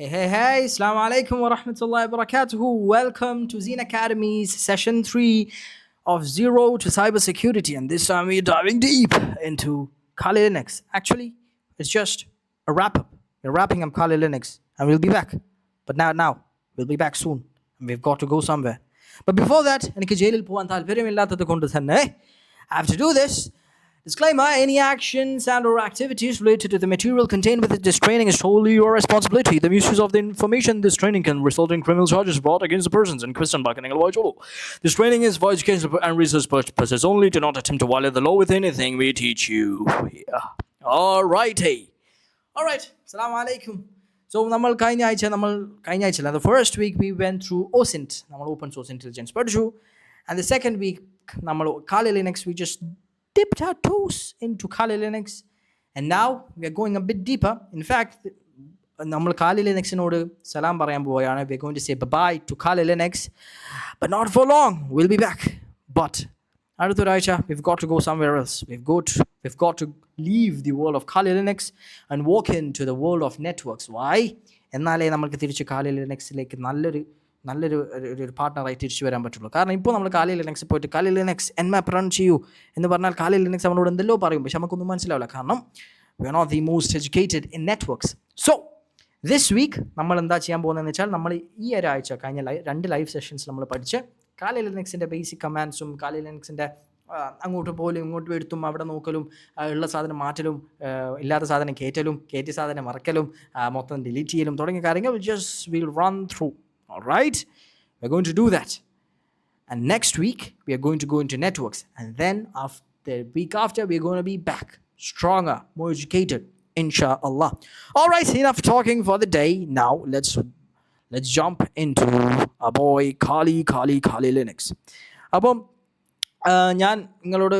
Hey, Assalamu alaikum wa rahmatullahi wa barakatuhu. Welcome to Zine Academy's session 3 of Zero to Cybersecurity. And this time we're diving deep into Kali Linux. Actually, it's just a wrap up. We're wrapping up Kali Linux and we'll be back. But now, we'll be back soon. And we've got to go somewhere. But before that, എനിക്ക് ജയിലിൽ പോകാൻ താല്പര്യമില്ലാത്തത് കൊണ്ട് തന്നെ I have to do this. Disclaimer, any actions and or activities related to the material contained within this training is solely your responsibility. The misuse of the information in this training can result in criminal charges brought against the persons in question. This training is for educational and research purposes only. Do not attempt to violate the law with anything we teach you. Yeah. Alrighty. Alright. Assalamu alaikum. So, കഴിഞ്ഞ ആഴ്ച the first week we went through OSINT, open source intelligence പഠിച്ചു. And the second week, Kali Linux, we just dipped our toes into Kali Linux, and now we are going a bit deeper. In fact, നമ്മൾ Kali Linuxനോട് സലാം പറയാൻ പോവുകയാണ്. We are going to say bye to Kali Linux, but not for long. We'll be back. But അടുത്തൊരാഴ്ച we've got to go somewhere else. We've got to leave the world of Kali Linux and walk into the world of networks. Why? എന്നാലേ നമുക്ക് തിരിച്ച് Kali Linuxലേക്ക് നല്ലൊരു പാർട്ട്ണറായി തിരിച്ചു വരാൻ പറ്റുള്ളൂ. കാരണം ഇപ്പോൾ നമ്മൾ Kali Linux പോയിട്ട് Kali Linux nmap റൺ ചെയ്യൂ എന്ന് പറഞ്ഞാൽ Kali Linux നമ്മളോട് എന്തെല്ലോ പറയും, പക്ഷെ നമുക്കൊന്നും മനസ്സിലാവില്ല. കാരണം we are not the most educated in networks. So this week നമ്മൾ എന്താ ചെയ്യാൻ പോകുന്നതെന്ന് വെച്ചാൽ, നമ്മൾ ഈ ഒരാഴ്ച കഴിഞ്ഞ 2 ലൈവ് സെഷൻസ് നമ്മൾ പഠിച്ച് Kali Linuxൻ്റെ ബേസിക് കമാൻഡ്സും Kali Linuxൻ്റെ അങ്ങോട്ട് പോലും ഇങ്ങോട്ട് എടുത്തും അവിടെ നോക്കലും ഉള്ള സാധനം മാറ്റലും ഇല്ലാത്ത സാധനം കയറ്റിയ സാധനം മറക്കലും മൊത്തം ഡിലീറ്റ് ചെയ്യലും തുടങ്ങിയ കാര്യങ്ങൾ we'll run through. All right, we're going to do that, and next week we are going to go into networks, and then after the week after we're going to be back stronger, more educated, inshallah. All right, enough talking for the day. Now let's jump into our boy Kali Linux. അപ്പം ഞാൻ നിങ്ങളോട്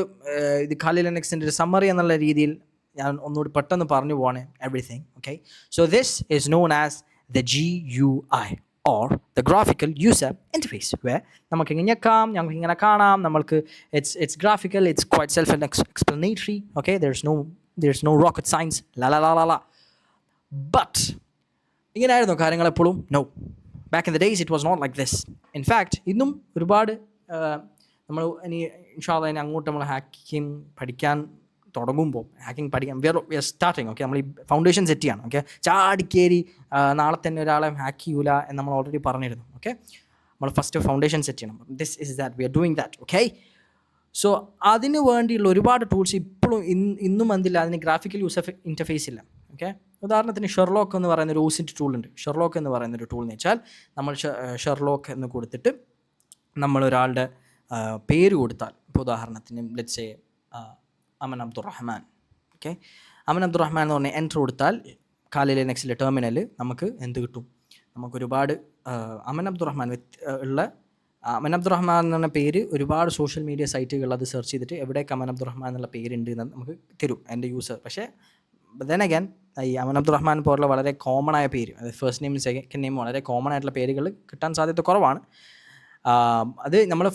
ഇത് Kali Linuxൻ്റെ ഒരു summary എന്നുള്ള രീതിയിൽ ഞാൻ ഒന്നുകൂടി പെട്ടെന്ന് പറഞ്ഞു പോവാണ് everything. Okay, so this is known as the GUI, or the graphical user interface, where നമുക്ക് ഇങ്ങനെ ഞെക്കാം, നമുക്ക് ഇങ്ങനെ കാണാം, നമ്മൾക്ക് it's graphical, it's quite self-explanatory. Okay, there's no rocket science, la. But ഇങ്ങനെയായിരുന്നു കാര്യങ്ങൾ എപ്പോഴും? No, back in the days it was not like this. In fact, ഇന്നും ഒരുപാട് നമ്മൾ ഇനി ഇൻഷാല്ലാ അങ്ങോട്ട് നമ്മൾ ഹാക്കിങ് പഠിക്കാൻ തുടങ്ങുമ്പോൾ വി ആർ സ്റ്റാർട്ടിങ്. ഓക്കെ, നമ്മൾ ഈ ഫൗണ്ടേഷൻ സെറ്റ് ചെയ്യണം. ഓക്കെ, ചാടിക്കേരി നാളെ തന്നെ ഒരാളെ ഹാക്ക് ചെയ്യൂല എന്ന് നമ്മൾ ഓൾറെഡി പറഞ്ഞിരുന്നു. ഓക്കെ, നമ്മൾ ഫസ്റ്റ് ഫൗണ്ടേഷൻ സെറ്റ് ചെയ്യണം. This is that we are doing that. Okay, so അതിന് വേണ്ടിയുള്ള ഒരുപാട് ടൂൾസ് ഇപ്പോഴും ഇന്നും എന്തില്ല, അതിന് ഗ്രാഫിക്കൽ യൂസർ ഇൻ്റർഫേസ് ഇല്ല. ഓക്കെ, ഉദാഹരണത്തിന് ഷെർലോക്ക് എന്ന് പറയുന്നൊരു OSINT ടൂൾ ഉണ്ട്. ഷെർലോക്ക് എന്ന് പറയുന്നൊരു ടൂൾ എന്ന് വെച്ചാൽ, നമ്മൾ ഷെർലോക്ക് എന്ന് കൊടുത്തിട്ട് നമ്മളൊരാളുടെ പേര് കൊടുത്താൽ, ഇപ്പോൾ ഉദാഹരണത്തിന് let's say Aman Abdurahman. Okay, Aman Abdurahman എന്ന് പറഞ്ഞാൽ എൻ്റർ കൊടുത്താൽ Kali Linuxിലെ ടെർമിനൽ നമുക്ക് എന്ത് കിട്ടും? നമുക്കൊരുപാട് അമൻ അബ്ദുറഹ്മാൻ അമൻ അബ്ദുറഹ്മാൻ എന്ന് പറഞ്ഞ പേര് ഒരുപാട് സോഷ്യൽ മീഡിയ സൈറ്റുകൾ അത് സെർച്ച് ചെയ്തിട്ട് എവിടേക്ക് അമൻ അബ്ദുറഹ്മാൻ എന്നുള്ള പേരുണ്ട് എന്ന് നമുക്ക് തരും എൻ്റെ യൂസർ. പക്ഷേ then again, ഈ അമൻ അബ്ദുറഹ്മാൻ പോലുള്ള വളരെ കോമൺ ആയ പേര്, അതായത് ഫസ്റ്റ് നെയിം സെക്കൻഡ് നെയിം വളരെ കോമൺ ആയിട്ടുള്ള പേരുകൾ കിട്ടാൻ സാധ്യത കുറവാണ്. അത് നമ്മൾ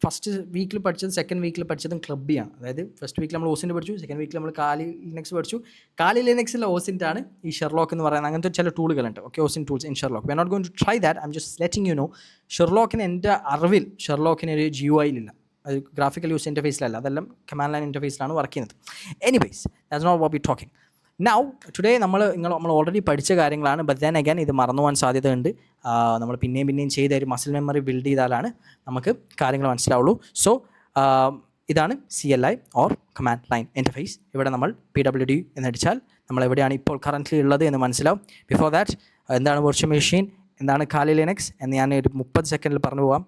ഫസ്റ്റ് വീക്കിൽ പഠിച്ചത് സെക്കൻഡ് വീക്കിൽ പഠിച്ചതും ക്ലബ്ബിയാണ്. അതായത് ഫസ്റ്റ് വീക്കിൽ നമ്മൾ OSINT പഠിച്ചു, സെക്കൻഡ് വീക്കിൽ നമ്മൾ Kali Linux പഠിച്ചു. Kali Linuxിലെ OSINT ആണ് ഈ ഷെർലോക്ക് എന്ന് പറയുന്നത്. അങ്ങനത്തെ ചില ടൂളുകളുണ്ട്. Okay, OSINT tools in Sherlock. We are not going to try that. I'm just letting you know. ഷെർലോക്കിന് എൻ്റെ അറിവിൽ ഷെർലോക്കിന് ഒരു GUI-ലില്ല, അത് ഗ്രാഫിക്കൽ യൂസർ ഇൻ്റർഫേസിലല്ല, അതെല്ലാം കമാൻഡ് ലൈൻ ഇൻ്റർഫേസിലാണ് വർക്ക് ചെയ്യുന്നത്. Anyways, that's not what we talking. Now today നമ്മൾ ഓൾറെഡി പഠിച്ച കാര്യങ്ങളാണ്. ബട്ട് ദെൻ അഗൈൻ ഇത് മറന്നു പോകാൻ സാധ്യതയുണ്ട്. നമ്മൾ പിന്നെയും ചെയ്ത ഒരു മസിൽ മെമ്മറി ബിൽഡ് ചെയ്താലാണ് നമുക്ക് കാര്യങ്ങൾ മനസ്സിലാവുള്ളൂ. സോ ഇതാണ് CLI or command line interface. ഇവിടെ നമ്മൾ PWD എന്നടിച്ചാൽ നമ്മൾ എവിടെയാണ് ഇപ്പോൾ കറൻ്റ്ലി ഉള്ളത് എന്ന് മനസ്സിലാവും. ബിഫോർ ദാറ്റ് എന്താണ് വെർച്വൽ മെഷീൻ, എന്താണ് Kali Linux എന്ന് ഞാൻ ഒരു 30 സെക്കൻഡിൽ പറഞ്ഞു പോകാം.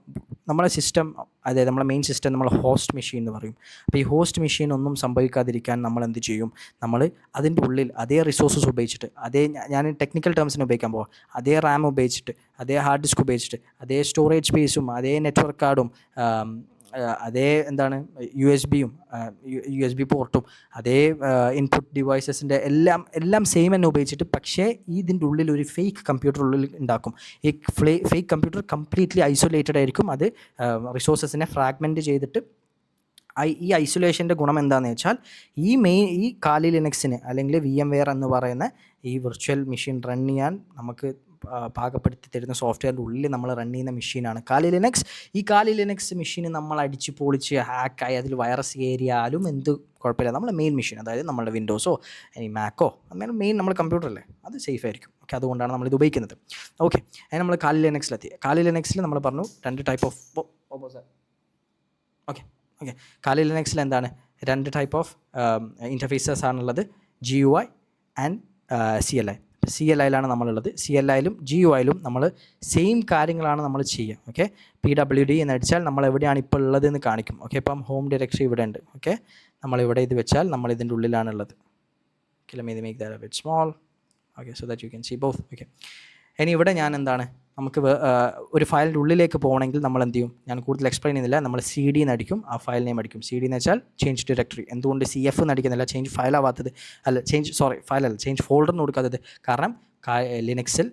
നമ്മളെ സിസ്റ്റം, അതായത് നമ്മളെ മെയിൻ സിസ്റ്റം നമ്മൾ ഹോസ്റ്റ് മെഷീൻ എന്ന് പറയും. അപ്പോൾ ഈ ഹോസ്റ്റ് മെഷീൻ ഒന്നും സംഭവിക്കാതിരിക്കാൻ നമ്മൾ എന്ത് ചെയ്യും? നമ്മൾ അതിൻ്റെ ഉള്ളിൽ അതേ റിസോഴ്സസ് ഉപയോഗിച്ചിട്ട്, ഞാൻ ടെക്നിക്കൽ ടേംസിന് ഉപയോഗിക്കാൻ പോകാം, അതേ റാം ഉപയോഗിച്ചിട്ട്, അതേ ഹാർഡ് ഡിസ്ക് ഉപയോഗിച്ചിട്ട്, അതേ സ്റ്റോറേജ് സ്പേസും, അതേ നെറ്റ്വർക്ക് കാർഡും, അതേ USB പോർട്ടും, അതേ ഇൻപുട്ട് ഡിവൈസസിൻ്റെ എല്ലാം സെയിം തന്നെ ഉപയോഗിച്ചിട്ട്, പക്ഷേ ഇതിൻ്റെ ഉള്ളിൽ ഒരു ഫേക്ക് കമ്പ്യൂട്ടർ ഉള്ളിൽ ഉണ്ടാക്കും. ഈ ഫേക്ക് കമ്പ്യൂട്ടർ കംപ്ലീറ്റ്ലി ഐസൊലേറ്റഡ് ആയിരിക്കും. അത് റിസോഴ്സസിനെ ഫ്രാഗ്മെൻറ്റ് ചെയ്തിട്ട് ഈ ഐസൊലേഷൻ്റെ ഗുണം എന്താണെന്ന് വെച്ചാൽ ഈ കാലി ലിനക്സിന് അല്ലെങ്കിൽ VMware എന്ന് പറയുന്ന ഈ വിർച്വൽ മെഷീൻ റൺ ചെയ്യാൻ നമുക്ക് പാകപ്പെടുത്തി തരുന്ന സോഫ്റ്റ്വെയറിൻ്റെ ഉള്ളിൽ നമ്മൾ റൺ ചെയ്യുന്ന മെഷീനാണ് കാലി ലിനക്സ്. ഈ കാലി ലിനക്സ് മെഷീൻ നമ്മൾ അടിച്ച് പൊളിച്ച് ഹാക്കായി അതിൽ വൈറസ് കയറിയാലും എന്ത് കുഴപ്പമില്ല. നമ്മുടെ മെയിൻ മെഷീൻ, അതായത് നമ്മുടെ വിൻഡോസോ ഇനി മാക്കോ അങ്ങനെ മെയിൻ നമ്മുടെ കമ്പ്യൂട്ടറല്ലേ, അത് സേഫ് ആയിരിക്കും. ഓക്കെ, അതുകൊണ്ടാണ് നമ്മളിത് ഉപയോഗിക്കുന്നത്. ഓക്കെ, അതിന് നമ്മൾ കാലി ലിനക്സിലെത്തി. കാലി ലിനക്സിൽ നമ്മൾ പറഞ്ഞു 2 ടൈപ്പ് ഓഫ് ഓക്കെ കാലി ലിനക്സിൽ എന്താണ് 2 ടൈപ്പ് ഓഫ് ഇൻ്റർഫേസസ് ആണുള്ളത്, GUI ആൻഡ് CLI. CLIയിലാണ് നമ്മളുള്ളത്. CLIയിലും GUIയിലും നമ്മൾ സെയിം കാര്യങ്ങളാണ് നമ്മൾ ചെയ്യുക. ഓക്കെ, PWD എന്ന് അടിച്ചാൽ നമ്മൾ എവിടെയാണ് ഇപ്പോൾ ഉള്ളതെന്ന് കാണിക്കും. ഓക്കെ, ഇപ്പം ഹോം ഡയറക്ടറി ഇവിടെ ഉണ്ട്. ഓക്കെ, നമ്മളിവിടെ ഇത് വെച്ചാൽ നമ്മൾ ഇതിൻ്റെ ഉള്ളിലാണുള്ളത്. Okay, let me make that a bit small. Okay, so that you can see both. Okay, ഇനി ഇവിടെ ഞാൻ എന്താണ് നമുക്ക് ഒരു ഫയലിൻ്റെ ഉള്ളിലേക്ക് പോകണമെങ്കിൽ നമ്മൾ എന്ത് ചെയ്യും, ഞാൻ കൂടുതൽ എക്സ്പ്ലെയിൻ ചെയ്യുന്നില്ല. നമ്മൾ CD എന്ന് അടിക്കും, ആ ഫയൽ നെയിം അടിക്കും. CD എന്ന് വെച്ചാൽ ചേഞ്ച് ഡയറക്ടറി. എന്തുകൊണ്ട് CF എന്ന് അടിക്കുന്നില്ല, ചേഞ്ച് ഫയൽ ആവാത്തത് ചേഞ്ച് ഫോൾഡർ എന്ന് കൊടുക്കാത്തത് കാരണം ലിനക്സിൽ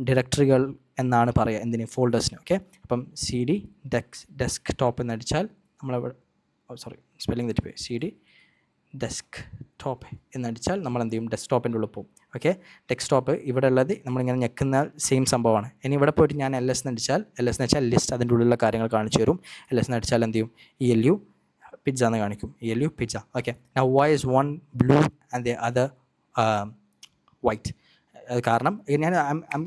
ഡയറക്ടറികൾ എന്നാണ് പറയുക എന്തിന്, ഫോൾഡേഴ്സിന്. ഓക്കെ, അപ്പം CD ഡെസ്ക്ടോപ്പ് എന്ന് അടിച്ചാൽ നമ്മളവിടെ സ്പെല്ലിംഗ് തെറ്റിപ്പോയി. CD ഡെസ്ക്ടോപ്പ് എന്നടിച്ചാൽ നമ്മൾ എന്ത് ചെയ്യും, ഡെസ്ക്ടോപ്പിൻ്റെ ഉള്ളിൽ പോകും. ഓക്കെ, ഡെസ്ക്ടോപ്പ് ഇവിടെ ഉള്ളത് നമ്മളിങ്ങനെ ഞെക്കുന്ന സെയിം സംഭവമാണ്. ഇനി ഇവിടെ പോയിട്ട് ഞാൻ LS എന്ന് അടിച്ചാൽ, LS എന്ന് വെച്ചാൽ ലിസ്റ്റ്, അതിൻ്റെ ഉള്ളിലുള്ള കാര്യങ്ങൾ കാണിച്ചു തരും. LS എന്ന് അടിച്ചാൽ എന്ത് ചെയ്യും, ELU പിസ്സ എന്ന് കാണിക്കും. ELU pizza. Okay, now why is one blue and the other white? കാരണം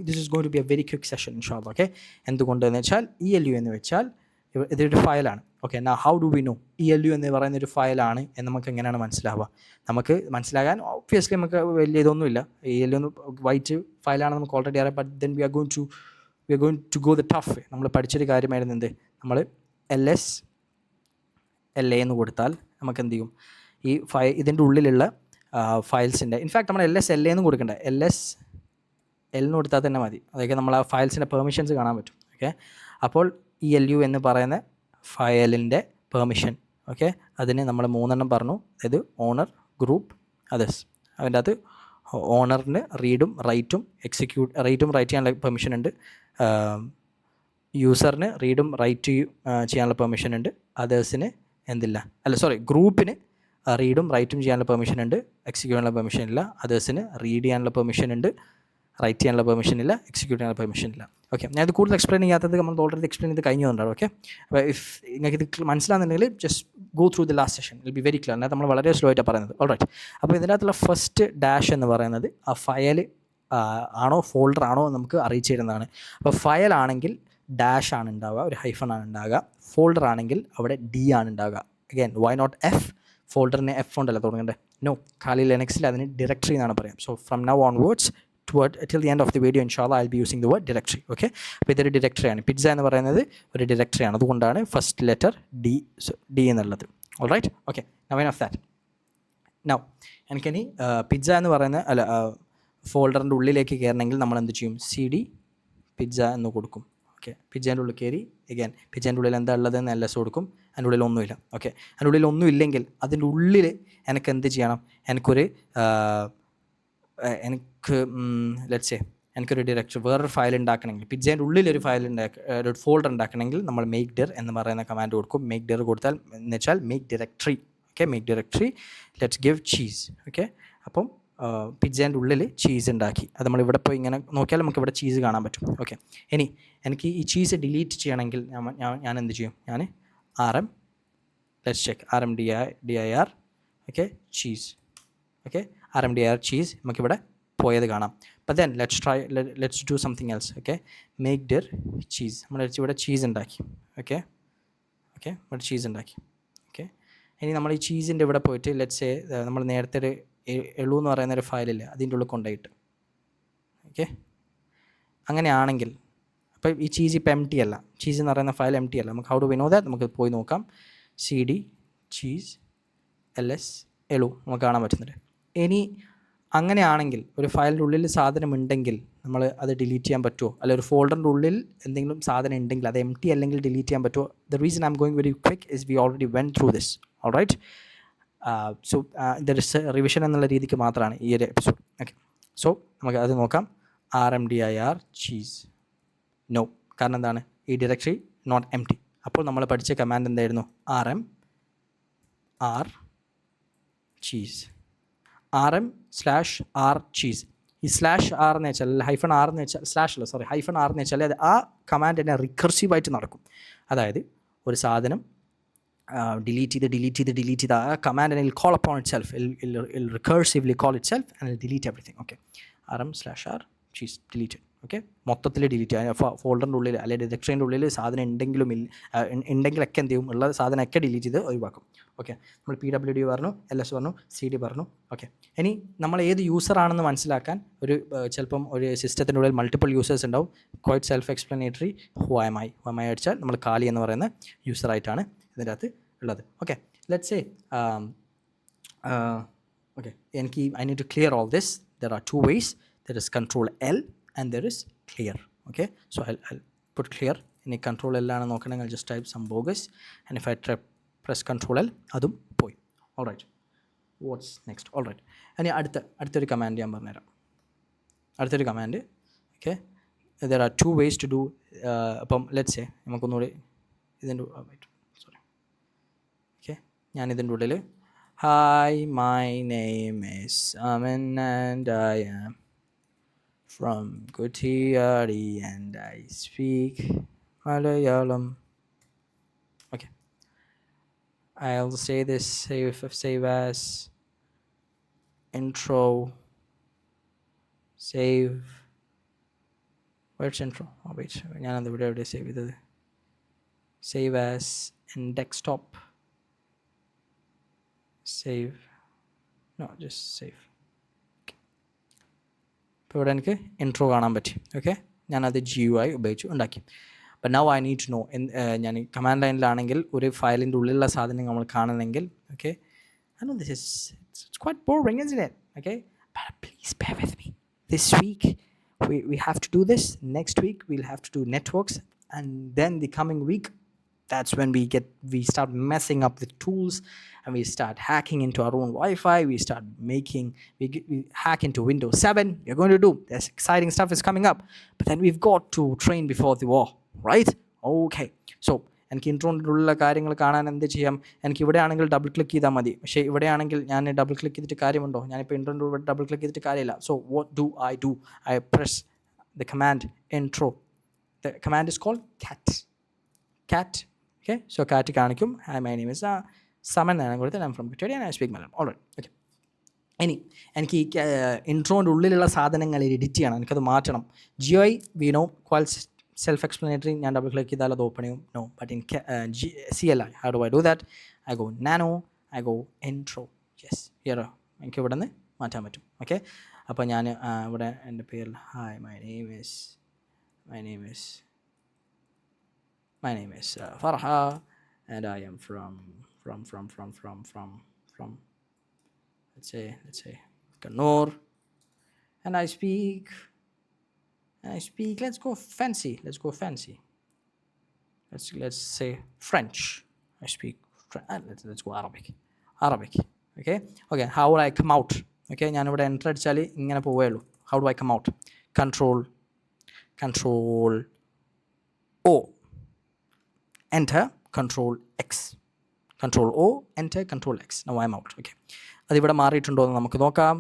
this is going to be a very quick session inshallah. Okay, എന്തുകൊണ്ടെന്ന് വെച്ചാൽ ELU എന്ന് വെച്ചാൽ ഇതൊരു ഫയലാണ്. Okay, now how do we know ELU എന്ന് പറയുന്നൊരു ഫയലാണ് എന്ന് നമുക്ക് എങ്ങനെയാണ് മനസ്സിലാവുക? നമുക്ക് മനസ്സിലാകാൻ ഒബ്വിയസ്ലി നമുക്ക് വലിയ ഇതൊന്നുമില്ല. ELU എന്ന് വൈറ്റ് ഫയലാണ് നമുക്ക് ഓൾറെഡി അറിയാം. But then we are going to go the tough way. നമ്മൾ പഠിച്ചൊരു കാര്യമായിരുന്നു എന്ത്, നമ്മൾ LS LA എന്ന് കൊടുത്താൽ നമുക്ക് എന്ത് ചെയ്യും, ഈ ഇതിൻ്റെ ഉള്ളിലുള്ള ഫയൽസിൻ്റെ, ഇൻഫാക്ട് നമ്മൾ LS LA എന്ന് കൊടുക്കണ്ട, LS L എന്ന് കൊടുത്താൽ തന്നെ മതി. അതൊക്കെ നമ്മൾ ആ ഫയൽസിൻ്റെ പെർമിഷൻസ് കാണാൻ പറ്റും. ഓക്കെ, അപ്പോൾ ELU എന്ന് പറയുന്ന ഫയലിൻ്റെ പെർമിഷൻ, ഓക്കെ, അതിന് നമ്മൾ 3 പറഞ്ഞു. അതായത് ഓണർ, ഗ്രൂപ്പ്, അതേഴ്സ്. അതിൻ്റെ അകത്ത് ഓണറിന് റീഡും റൈറ്റും റൈറ്റ് ചെയ്യാനുള്ള പെർമിഷൻ ഉണ്ട്. യൂസറിന് റീഡും റൈറ്റ് ചെയ്യാനുള്ള പെർമിഷൻ ഉണ്ട്. അതേഴ്സിന് ഗ്രൂപ്പിന് റീഡും റൈറ്റും ചെയ്യാനുള്ള പെർമിഷൻ ഉണ്ട്, എക്സിക്യൂട്ട് ചെയ്യാനുള്ള പെർമിഷൻ ഇല്ല. അതേഴ്സിന് റീഡ് ചെയ്യാനുള്ള പെർമിഷൻ ഉണ്ട്, റൈറ്റ് ചെയ്യാനുള്ള പെർമിഷൻ ഇല്ല, എക്സിക്യൂട്ട് ചെയ്യാനുള്ള പെർമിഷൻ ഇല്ല. ഓക്കെ, ഞാനത് കൂടുതൽ എക്സ്പ്ലെയിൻ ചെയ്യാത്തത് നമ്മൾ ഓൾറെഡി എക്സ്പ്ലെയിൻ ചെയ്ത് കഴിഞ്ഞതുകൊണ്ടാണ്. ഓക്കെ, അപ്പോൾ നിങ്ങൾക്ക് ഇത് മനസ്സിലാകുന്നുണ്ടെങ്കിൽ just go through the last session, will be very clear. എന്നാൽ നമ്മൾ വളരെ സ്ലോ ആയിട്ടാണ് പറയുന്നത്. ഓൾറൈറ്റ്, അപ്പോൾ ഇതിനകത്തുള്ള ഫസ്റ്റ് ഡാഷ് എന്ന് പറയുന്നത് ആ ഫയൽ ആണോ ഫോൾഡർ ആണോ നമുക്ക് അറിയിച്ചു തരുന്നതാണ്. അപ്പോൾ ഫയൽ ആണെങ്കിൽ ഡാഷ് ആണ് ഉണ്ടാവുക, ഒരു ഹൈഫൺ ആണ് ഉണ്ടാവുക. ഫോൾഡർ ആണെങ്കിൽ അവിടെ D ആണ് ഉണ്ടാവുക. Again why not F? ഫോൾഡറിനെ F കൊണ്ടല്ല തുടങ്ങേണ്ടത്. നോ, കാലി ലിനക്സിൽ അതിന് ഡയറക്ടറി എന്നാണ് പറയാം. So from now onwards till the end of the video inshallah I'll be using the word directory. Okay, അപ്പോൾ ഇതൊരു ഡയറക്ടറിയാണ്. പിസ്സ എന്ന് പറയുന്നത് ഒരു ഡയറക്ടറിയാണ്, അതുകൊണ്ടാണ് ഫസ്റ്റ് ലെറ്റർ D എന്നുള്ളത്. Alright, okay, now enough of that. Now എനിക്കിനി പിസ്സ എന്ന് പറയുന്ന ഫോൾഡറിൻ്റെ ഉള്ളിലേക്ക് കയറണമെങ്കിൽ നമ്മൾ എന്ത് ചെയ്യും, CD പിസ്സ എന്ന് കൊടുക്കും. ഓക്കെ, പിസ്സേൻ്റെ ഉള്ളിൽ കയറി അഗൈൻ പിസ്സേൻ്റെ ഉള്ളിൽ എന്താ ഉള്ളതെന്ന് LS കൊടുക്കും. അതിൻ്റെ ഉള്ളിൽ ഒന്നുമില്ല. ഓക്കെ, അതിൻ്റെ ഉള്ളിൽ ഒന്നും ഇല്ലെങ്കിൽ അതിൻ്റെ ഉള്ളിൽ എനിക്ക് എന്ത് ചെയ്യണം, എനിക്കൊരു ഡയറക്ടറി വേറൊരു ഫയൽ ഉണ്ടാക്കണമെങ്കിൽ, പിസ്സേൻ്റെ ഉള്ളിലൊരു ഒരു ഫോൾഡർ ഉണ്ടാക്കണമെങ്കിൽ നമ്മൾ make dir എന്ന് പറയുന്ന കമാൻഡ് കൊടുക്കും. make dir കൊടുത്താൽ എന്ന് വെച്ചാൽ make directory. Okay, make directory let's give cheese. Okay, അപ്പം പിസ്സേൻ്റെ ഉള്ളിൽ ചീസ് ഉണ്ടാക്കി. അത് നമ്മളിവിടെ പോയി ഇങ്ങനെ നോക്കിയാൽ നമുക്ക് ഇവിടെ ചീസ് കാണാൻ പറ്റും. ഓക്കെ, ഇനി എനിക്ക് ഈ ചീസ് ഡിലീറ്റ് ചെയ്യണമെങ്കിൽ ഞാൻ എന്ത് ചെയ്യും, ഞാൻ RMDIR okay cheese. Okay, RMDIR cheese നമുക്കിവിടെ പോയത് കാണാം. അപ്പം then let's do something else. Okay, make dir cheese. നമ്മൾ ഇവിടെ ചീസ് ഉണ്ടാക്കി. ഓക്കെ, ഇവിടെ ചീസ് ഉണ്ടാക്കി. ഓക്കെ, ഇനി നമ്മൾ ഈ ചീസിൻ്റെ ഇവിടെ പോയിട്ട് ലെറ്റ്സ് നമ്മൾ നേരത്തെ ഒരു എളു എന്ന് പറയുന്നൊരു ഫയലില്ല, അതിൻ്റെ ഉള്ളിൽ കൊണ്ടുപോയിട്ട്. ഓക്കെ, അങ്ങനെയാണെങ്കിൽ അപ്പോൾ ഈ ചീസ് ഇപ്പോൾ എം ടി അല്ല, ചീസ് എന്ന് പറയുന്ന ഫയൽ എം ടി അല്ല. നമുക്ക് how do we know that? നമുക്ക് പോയി നോക്കാം. CD ചീസ് LS എളു നമുക്ക് കാണാൻ പറ്റുന്നുണ്ട്. ഇനി അങ്ങനെയാണെങ്കിൽ ഒരു ഫയലിൻ്റെ ഉള്ളിൽ സാധനം ഉണ്ടെങ്കിൽ നമ്മൾ അത് ഡിലീറ്റ് ചെയ്യാൻ പറ്റുമോ? അല്ല ഒരു ഫോൾഡറിൻ്റെ ഉള്ളിൽ എന്തെങ്കിലും സാധനം ഉണ്ടെങ്കിൽ അത് എം ടി അല്ലെങ്കിൽ ഡിലീറ്റ് ചെയ്യാൻ പറ്റുമോ? The reason I'm going very quick is we already went through this. Alright, so ഇതൊരു റിവിഷൻ എന്നുള്ള രീതിക്ക് മാത്രമാണ് ഈ ഒരു എപ്പിസോഡ്. ഓക്കെ, സോ നമുക്ക് അത് നോക്കാം. RMDIR ചീസ് നോ, കാരണം എന്താണ്, ഈ ഡയറക്ടറി നോട്ട് എം ടി. അപ്പോൾ നമ്മൾ പഠിച്ച കമാൻഡ് എന്തായിരുന്നു? RM r cheese. rm/r cheese. ഈ /r എന്ന് വെച്ചാൽ -r എന്ന് വെച്ചാൽ -r എന്ന് വെച്ചാൽ അത് ആ കമാൻഡ് തന്നെ റിക്കർസീവായിട്ട് നടക്കും. അതായത് ഒരു സാധനം delete ചെയ്ത് ആ command will call upon itself, it'll recursively call itself and it'll delete everything. Okay, rm/r cheese deleted. Okay, മൊത്തത്തിൽ ഡിലീറ്റ് ചെയ്യാൻ ഫോൾഡറിൻ്റെ ഉള്ളിൽ അല്ലെങ്കിൽ ഡിറക്ടറിൻ്റെ ഉള്ളിൽ സാധനം ഉണ്ടെങ്കിലൊക്കെ എന്ത് ചെയ്യും, ഉള്ള സാധനമൊക്കെ ഡിലീറ്റ് ചെയ്ത് ഒഴിവാക്കും. ഓക്കെ, നമ്മൾ PWD പറഞ്ഞു, LS പറഞ്ഞു, CD പറഞ്ഞു. ഓക്കെ, ഇനി നമ്മൾ ഏത് യൂസറാണെന്ന് മനസ്സിലാക്കാൻ ചിലപ്പം ഒരു സിസ്റ്റത്തിൻ്റെ ഉള്ളിൽ മൾട്ടിപ്പിൾ യൂസേഴ്സ് ഉണ്ടാവും. Quite self explanatory. Who am I അടിച്ചാൽ നമ്മൾ കാലി എന്ന് പറയുന്ന യൂസറായിട്ടാണ് ഇതിൻ്റെ അകത്ത് ഉള്ളത്. ഓക്കെ, ലെറ്റ്സ് സേ ഓക്കെ, എനിക്ക് I need to clear all this. There are 2 ways. There is Control L and there is clear. Okay, so I'll put clear. ഇനി Control L ആണ് നോക്കണമെങ്കിൽ I'll just type some bogus, and if I press Control L അതും പോയി. All right, what's next? All right, ഇനി അടുത്തൊരു command ഞാൻ പറഞ്ഞുതരാം. അടുത്തൊരു command. Okay, there are 2 ways to do. അപ്പം let's say നമുക്കൊന്നുകൂടി ഇതിൻ്റെ സോറി. ഓക്കെ, ഞാൻ ഇതിൻ്റെ ഉള്ളിൽ hi, my name is Aman and I am from Kuttiyadi and I speak Malayalam. Okay, I'll say this save as intro. Save. Where's intro? Oh wait, ഞാനത് ഇവിടെ save ചെയ്തത്. Save as in desktop. Save. No, just save. ഇപ്പോൾ ഇവിടെ എനിക്ക് intro കാണാൻ പറ്റി. Okay, ഞാനത് GUI ഉപയോഗിച്ച് ഉണ്ടാക്കി. But now I need to know, ഞാൻ കമാൻഡ് ലൈനിലാണെങ്കിൽ ഒരു ഫയലിൻ്റെ ഉള്ളിലുള്ള സാധനം നമ്മൾ കാണണമെങ്കിൽ, okay, I know this it's quite boring, isn't it? Okay, but please bear with me. This week we have to do this. Next week we'll have to do networks, and then the coming week, that's when we start messing up with tools and we start hacking into our own Wi-Fi. We hack into Windows 7. We're going to do this exciting stuff is coming up, but then we've got to train before the war, right? Okay, so എനിക്ക് ഇൻട്രോയിലുള്ള കാര്യങ്ങൾ കാണാൻ എന്ത് ചെയ്യാം? എനിക്ക് ഇവിടെ ആണെങ്കിൽ double click ചെയ്താൽ മതി. പക്ഷേ ഇവിടെ ആണെങ്കിൽ ഞാൻ ഡബിൾ ക്ലിക്ക് ചെയ്തിട്ട് കാര്യമുണ്ടോ? ഞാനിപ്പോൾ ഇൻട്രോയിലൂടെ ഡബിൾ ക്ലിക്ക് ചെയ്തിട്ട് കാര്യമില്ല. So what do? I press the command intro. The command is called cat. Okay, so cat കാണിക്കും. Hi, my name is Saman and I'm from Kuttiyadi and I speak Malayalam. All right, okay. ഇനി എനിക്ക് ഈ ഇൻട്രോൻ്റെ ഉള്ളിലുള്ള സാധനങ്ങൾ edit ചെയ്യണം, എനിക്കത് മാറ്റണം. GUI we know, quite self explanatory. ഞാൻ ഡബിൾ ക്ലിക്ക് ചെയ്താൽ അത് ഓപ്പൺ ചെയ്യും. No, but in CLI how do I do that? I go nano, I go intro. Yes, here എനിക്ക് ഇവിടെ നിന്ന് മാറ്റാൻ പറ്റും. ഓക്കെ, അപ്പോൾ ഞാൻ ഇവിടെ എൻ്റെ പേര് hi, my name is Farha and I am from let's say Kannur, and I speak let's go fancy. Let's say French. I speak let's go Arabic. Okay, how will I come out? Okay, ഞാൻ ഇവിടെ enter അടിച്ചാൽ ഇങ്ങനെ പോവുകയുള്ളൂ. How do I come out? Control O, enter, Control X, Control O, enter, Control X. Now I'm out. Okay, അതിവിടെ മാറിയിട്ടുണ്ടോ എന്ന് നമുക്ക് നോക്കാം.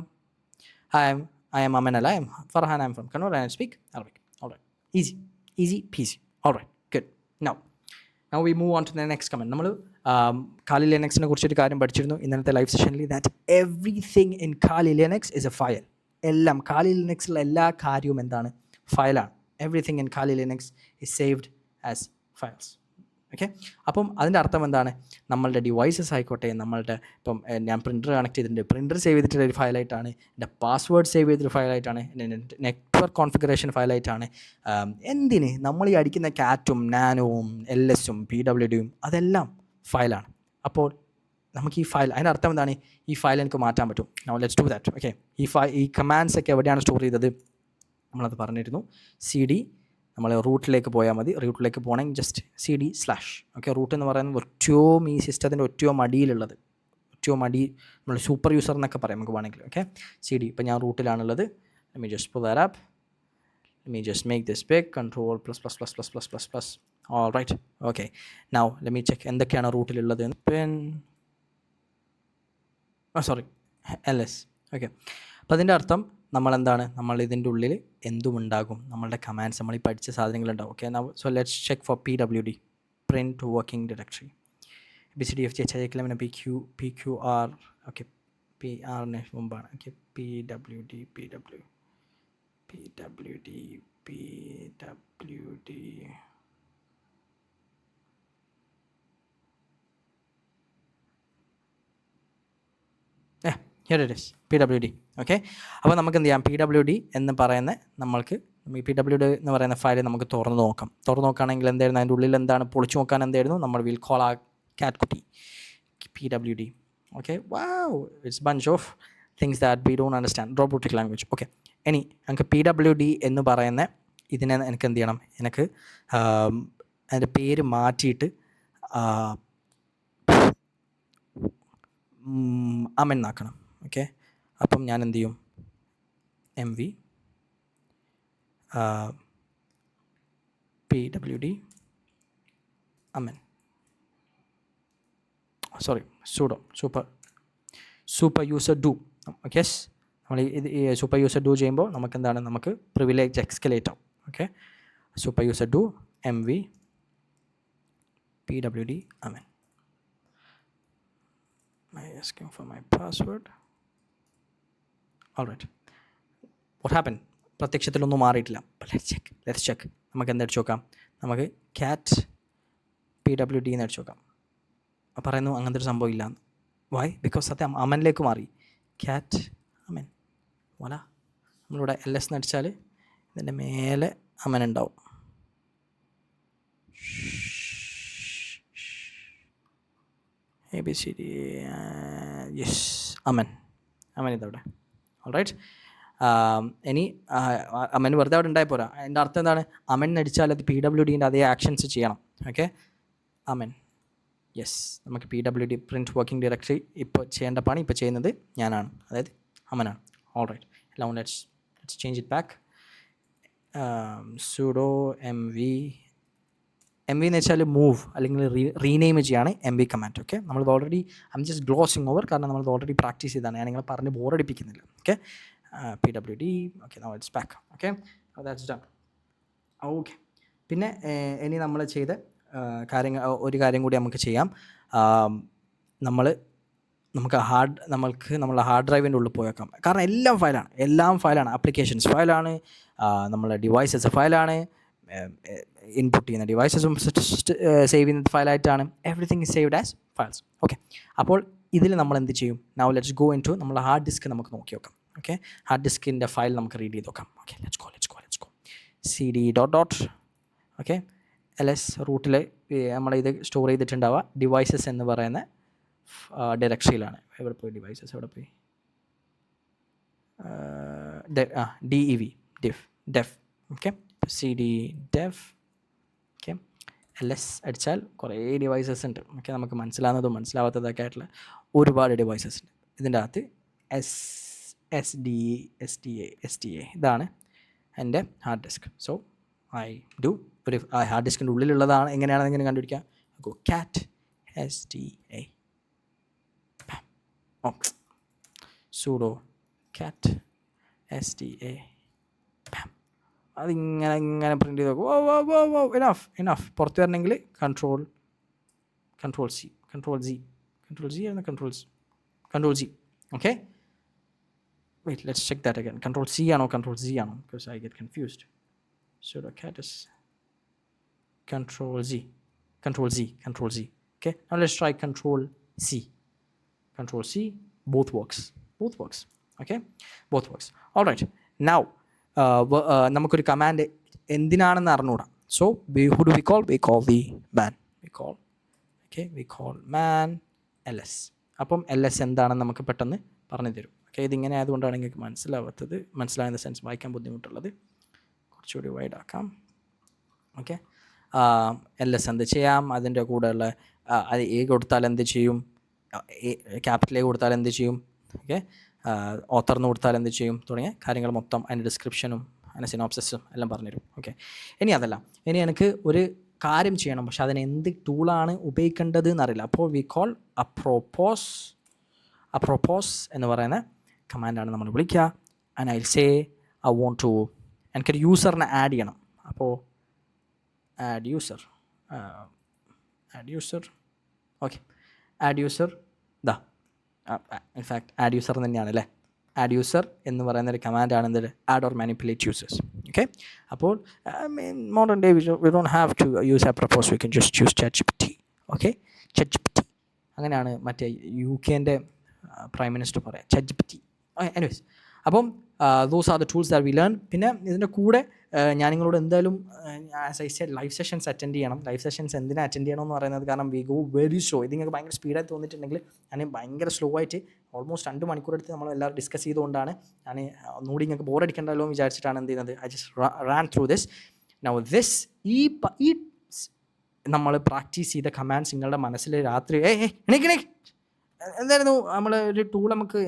I am Aman, I am Farhan, I am from Kannur and I speak Arabic. All right, easy peasy. All right, good. Now we move on to the next comment. നമ്മൾ Kali Linux-നെ കുറിച്ചൊരു കാര്യം പഠിച്ചിരുന്നു ഇന്നത്തെ live സെഷനിൽ. That everything in Kali Linux is a file. എല്ലാം Kali Linux-ലുള്ള എല്ലാ കാര്യവും എന്താണ്? ഫയലാണ്. Everything in Kali Linux is saved as files. Okay, അപ്പം അതിൻ്റെ അർത്ഥം എന്താണ്? നമ്മളുടെ ഡിവൈസസ് ആയിക്കോട്ടെ, നമ്മളുടെ ഇപ്പം ഞാൻ പ്രിൻ്റർ കണക്ട് ചെയ്തിട്ടുണ്ട്, പ്രിൻ്റർ സേവ് ചെയ്തിട്ടുള്ള ഒരു ഫയലായിട്ടാണ്, എൻ്റെ പാസ്വേഡ് സേവ് ചെയ്തൊരു ഫയലായിട്ടാണ്, എൻ്റെ നെറ്റ്വർക്ക് കോൺഫിഗറേഷൻ ഫയലായിട്ടാണ്. എന്തിന് നമ്മൾ ഈ അടിക്കുന്ന കാറ്റും നാനോവും LS-ഉം PWD-യും അതെല്ലാം ഫയലാണ്. അപ്പോൾ നമുക്ക് ഈ ഫയൽ, അതിൻ്റെ അർത്ഥം എന്താണ്? ഈ ഫയൽ എനിക്ക് മാറ്റാൻ പറ്റും. Now let's do that. Okay, ഈ കമാൻഡ്സ് ഒക്കെ എവിടെയാണ് സ്റ്റോർ ചെയ്തത്? നമ്മളത് പറഞ്ഞിരുന്നു. CD, നമ്മൾ റൂട്ടിലേക്ക് പോയാൽ മതി. റൂട്ടിലേക്ക് പോകണമെങ്കിൽ ജസ്റ്റ് CD/. ഓക്കെ, റൂട്ട് എന്ന് പറയുന്നത് ഒറ്റവും ഈ സിസ്റ്റത്തിൻ്റെ ഒറ്റവും മടിയിലുള്ളത്, നമ്മൾ സൂപ്പർ യൂസർ എന്നൊക്കെ പറയാം നമുക്ക് വേണമെങ്കിൽ. Okay, CD. ഇപ്പം ഞാൻ റൂട്ടിലാണുള്ളത്. Let me just pull that up. Let me just make this big. Control ++++++++. All right, okay. Now let me check എന്തൊക്കെയാണ് റൂട്ടിലുള്ളത്. Pin sorry LS. ഓക്കെ, അപ്പോൾ അതിൻ്റെ അർത്ഥം നമ്മളെന്താണ്, നമ്മൾ ഇതിൻ്റെ ഉള്ളിൽ എന്തുമുണ്ടാകും, നമ്മളുടെ കമാൻഡ്സ് നമ്മൾ ഈ പഠിച്ച സാധനങ്ങളുണ്ടാവും. Okay, so let's check for PWD, print working directory. BCDFGHIJKLM PQR. Okay, PR മുമ്പാണ്. Okay, PWD here it is PWD. Okay, അപ്പോൾ നമുക്ക് എന്ത് ചെയ്യാം, PWD എന്ന് പറയുന്ന നമ്മൾക്ക് ഈ PWD എന്ന് പറയുന്ന ഫയൽ നമുക്ക് തുറന്ന് നോക്കുകയാണെങ്കിൽ എന്തായിരുന്നു അതിൻ്റെ ഉള്ളിൽ എന്താണ്, പൊളിച്ചു നോക്കാൻ എന്തായിരുന്നു, നമ്മൾ വിൽ കോൾ ആ cat കുട്ടി PWD. Okay, wow, it's bunch of things that we don't understand, robotic language. Okay, ഇനി എനിക്ക് PWD എന്ന് പറയുന്ന ഇതിനെ എനിക്ക് എന്ത് ചെയ്യണം, എനിക്ക് അതിൻ്റെ പേര് മാറ്റിയിട്ട് അമൻ എന്നാക്കണം. ഓക്കെ, അപ്പം ഞാൻ എന്ത് ചെയ്യും, MV PWD Aman, sorry sudo super user do. Okay, നമ്മൾ ഇത് സൂപ്പർ യൂസർ ഡു ചെയ്യുമ്പോൾ നമുക്ക് എന്താണ്, നമുക്ക് പ്രിവിലേജ് എക്സ്കലേറ്റ് ആവും. Okay, super user do MV PWD Aman. I asking for my password. All right, what happened? പ്രത്യക്ഷത്തിലൊന്നും മാറിയിട്ടില്ല. Let's check. നമുക്ക് എന്താ അടിച്ചു നോക്കാം, നമുക്ക് cat PWD എന്ന് അടിച്ചു നോക്കാം. പറയുന്നു അങ്ങനത്തെ ഒരു സംഭവം ഇല്ല. വൈ? ബിക്കോസ് സത്യം അമനിലേക്ക് മാറി. cat അമൻ വല. നമ്മളിവിടെ LS എന്ന് അടിച്ചാൽ ഇതിൻ്റെ മേലെ അമൻ ഉണ്ടാവും. ABCD, യെസ്, അമൻ ഇതവിടെ. ഓൾ റൈറ്റ്, ഇനി അമൻ വെറുതെ അവിടെ ഉണ്ടായി പോരാ. അതിൻ്റെ അർത്ഥം എന്താണ്, അമൻ അടിച്ചാൽ അത് PWDൻ്റെ അതേ ആക്ഷൻസ് ചെയ്യണം. ഓക്കെ, അമൻ, യെസ്, നമുക്ക് PWD പ്രിൻറ്റ് വർക്കിംഗ് ഡയറക്ടറി ഇപ്പോൾ ചെയ്യേണ്ട പണി ഇപ്പോൾ ചെയ്യുന്നത് ഞാനാണ്, അതായത് അമനാണ്. ഓൾ റൈറ്റ്, എല്ലാം let's change it back. sudo MV എന്ന് വെച്ചാൽ മൂവ് അല്ലെങ്കിൽ റീനെയിം ചെയ്യാണ് MV കമാൻഡ്. ഓക്കെ, നമ്മൾ ഓൾറെഡി ജസ്റ്റ് ഗ്ലോസിങ് ഓവർ, കാരണം നമ്മൾ ഓൾറെഡി പ്രാക്ടീസ് ചെയ്താണ്, ഞാൻ നിങ്ങളെ പറഞ്ഞ് ബോറടിപ്പിക്കുന്നില്ല. Okay, PWD. Okay, now it's back. Okay, that's done. Okay, പിന്നെ ഇനി നമ്മൾ ചെയ്ത ഒരു കാര്യം കൂടി നമുക്ക് ചെയ്യാം. നമുക്ക് നമ്മളെ ഹാർഡ് ഡ്രൈവിൻ്റെ ഉള്ളിൽ പോയേക്കാം, കാരണം എല്ലാം ഫയലാണ്. ആപ്ലിക്കേഷൻസ് ഫയലാണ്, നമ്മളെ ഡിവൈസസ് ഫയലാണ്, ഇൻപുട്ട് ചെയ്യുന്ന ഡിവൈസസും സേവ് ചെയ്യുന്ന ഫയലായിട്ടാണ്. Everything is saved as files. Okay, അപ്പോൾ ഇതിൽ നമ്മൾ എന്ത് ചെയ്യും, now let's go into നമ്മളെ ഹാർഡ് ഡിസ്ക് നമുക്ക് നോക്കി നോക്കാം. ഓക്കെ, ഹാർഡ് ഡിസ്കിൻ്റെ ഫയൽ നമുക്ക് റീഡ് ചെയ്ത് നോക്കാം. Okay, let's go CD ... okay, LS റൂട്ടിൽ നമ്മളിത് സ്റ്റോർ ചെയ്തിട്ടുണ്ടാവുക ഡിവൈസസ് എന്ന് പറയുന്ന ഡയറക്ടറിയിലാണ്. എവിടെ പോയി ഡിവൈസസ്, എവിടെ പോയി, DEV. Okay, CD dev. Okay, LS അടിച്ചാൽ കുറേ ഡിവൈസസ് ഉണ്ട്. ഓക്കെ, നമുക്ക് മനസ്സിലാവുന്നതും മനസ്സിലാവാത്തതൊക്കെ ആയിട്ടുള്ള ഒരുപാട് ഡിവൈസസ് ഉണ്ട്. ഇതിൻ്റെ അകത്ത് SDA ഇതാണ് എൻ്റെ ഹാർഡ് ഡിസ്ക്. സോ ഒരു ഹാർഡ് ഡിസ്കിൻ്റെ ഉള്ളിലുള്ളതാണ്. എങ്ങനെയാണെന്ന് ഇങ്ങനെ കണ്ടുപിടിക്കാം. Go cat SDA, sudo cat SDA. അതിങ്ങനെ പ്രിൻറ്റ് ചെയ്ത് നോക്കും. ഇനഫ് പുറത്ത് വരണമെങ്കിൽ control C. Okay, wait, let's check that again. Control C ആണോ Control Z ആണോ, because I get confused. sudo cat is Control Z. Okay, now let's try Control C. Both works. Okay, both works. All right, now നമുക്കൊരു command എന്തിനാണെന്ന് അറിഞ്ഞൂടാ. So who do we call? We call the man. We call man LS. അപ്പം LS എന്താണെന്ന് നമുക്ക് പെട്ടെന്ന് പറഞ്ഞു തരും. Okay, ഇതിങ്ങനെ ആയതുകൊണ്ടാണ് നിങ്ങൾക്ക് മനസ്സിലാകുന്ന സെൻസ് വായിക്കാൻ ബുദ്ധിമുട്ടുള്ളത്. കുറച്ചുകൂടി വൈഡ് ആക്കാം. ഓക്കെ, LS എന്ത് ചെയ്യാം, അതിൻ്റെ കൂടെയുള്ള അത് A കൊടുത്താൽ എന്ത് ചെയ്യും, ക്യാപിറ്റൽ A കൊടുത്താൽ എന്ത് ചെയ്യും, ഓക്കെ, ഓത്തർന്ന് കൊടുത്താൽ എന്ത് ചെയ്യും തുടങ്ങിയ കാര്യങ്ങൾ മൊത്തം അതിൻ്റെ ഡിസ്ക്രിപ്ഷനും അതിൻ്റെ സിനോപ്സിസും എല്ലാം പറഞ്ഞുതരും. ഓക്കെ, ഇനി എനിക്ക് ഒരു കാര്യം ചെയ്യണം, പക്ഷെ അതിന് എന്ത് ടൂളാണ് ഉപയോഗിക്കേണ്ടത് എന്നറിയില്ല. അപ്പോൾ വി കോൾ അപ്രോപ്പോസ് എന്ന് പറയുന്ന കമാൻഡാണ് നമ്മൾ വിളിക്കുക. And I say I want to, എനിക്കൊരു യൂസറിനെ ആഡ് ചെയ്യണം. അപ്പോൾ add user okay, add user ദാ, ഇൻഫാക്ട് ആഡ് യൂസർ തന്നെയാണ് അല്ലേ. ആഡ് യൂസർ എന്ന് പറയുന്ന ഒരു കമാൻഡാണ് എന്ത്, add or manipulate users. Okay, അപ്പോൾ modern day we don't have to use apropos, we can just use ChatGPT. Okay, ChatGPT അങ്ങനെയാണ് മറ്റേ UK പ്രൈം മിനിസ്റ്റർ പറയാം, ChatGPT. എനിവേസ്, അപ്പം those are the tools that we learn. പിന്നെ ഇതിൻ്റെ കൂടെ ഞാൻ നിങ്ങളോട് എന്തായാലും as I said live sessions attend ചെയ്യണം. ലൈവ് സെഷൻസ് എന്തിനാ അറ്റൻഡ് ചെയ്യണമെന്ന് പറയുന്നത്, കാരണം വി ഗോ വെരി സ്ലോ. ഇത് നിങ്ങൾക്ക് ഭയങ്കര സ്പീഡായി തോന്നിയിട്ടുണ്ടെങ്കിൽ ഞാൻ ഭയങ്കര സ്ലോ ആയിട്ട് ഓൾമോസ്റ്റ് 2 മണിക്കൂർ എടുത്ത് നമ്മൾ എല്ലാവരും ഡിസ്കസ് ചെയ്തുകൊണ്ടാണ് ഞാൻ ഒന്നുകൂടി നിങ്ങൾക്ക് ബോറടിക്കണ്ടല്ലോ എന്ന് വിചാരിച്ചിട്ടാണ് എന്ത് ചെയ്യുന്നത്. I just Rann through this. Now this ഈ നമ്മൾ പ്രാക്ടീസ് ചെയ്ത കമാൻഡ്സ് നിങ്ങളുടെ മനസ്സിൽ രാത്രി എണീക്കണേ എന്തായിരുന്നു, നമ്മൾ ഒരു ടൂൾ നമുക്ക്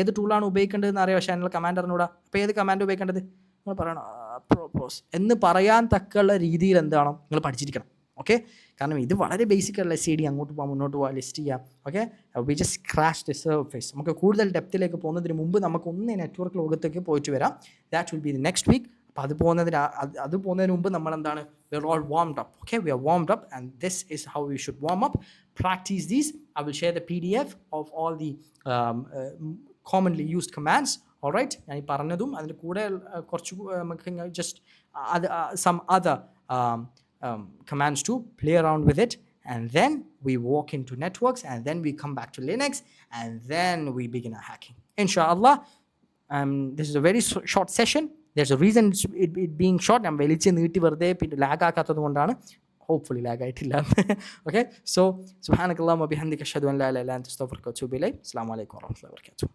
ഏത് ടൂളാണ് ഉപയോഗിക്കേണ്ടതെന്ന് അറിയാം, പക്ഷേ അതിനുള്ള കമാൻഡ് അറിഞ്ഞൂടാ. അപ്പോൾ ഏത് കമാൻഡ് ഉപയോഗിക്കേണ്ടത് നിങ്ങൾ പറയണം, പ്രോപ്പോസ് എന്ന് പറയാൻ തക്കുള്ള രീതിയിൽ എന്താണോ നിങ്ങൾ പഠിച്ചിരിക്കണം. ഓക്കെ, കാരണം ഇത് വളരെ ബേസിക് അല്ല. SCD അങ്ങോട്ട് പോകാം, മുന്നോട്ട് പോകാം, ലിസ്റ്റ് ചെയ്യാം. Okay, we just scratch the surface. നമുക്ക് കൂടുതൽ ഡെപ്തിലേക്ക് പോകുന്നതിന് മുമ്പ് നമുക്കൊന്ന് നെറ്റ്വർക്ക് ലോകത്തേക്ക് പോയിട്ട് വരാം. That will be the next week. അപ്പോൾ അത് പോകുന്നതിന് മുമ്പ് നമ്മൾ എന്താണ്, we are all warmed up. Okay, we are warmed up and this is how we should warm up. Practice these. I will share the PDF of all the commonly used commands. All right, ഞാൻ ഈ പറഞ്ഞതും അതിൻ്റെ കൂടെ കുറച്ച് നമുക്ക് just some other commands to play around with it, and then we walk into networks, and then we come back to Linux, and then we begin our hacking, inshallah. This is a very short session. There's a reason it being short. I'm വലിച്ച് നീട്ടി വെറുതെ പിന്നെ lag ആക്കാത്തത് കൊണ്ടാണ്. hopefully lag ആയിട്ടില്ല. Okay, so subhanakallahumma bihamdika ashhadu an la ilaha illa anta astaghfiruka wa atubu ilayk. Assalamu alaikum wa rahmatullahi wa barakatuh.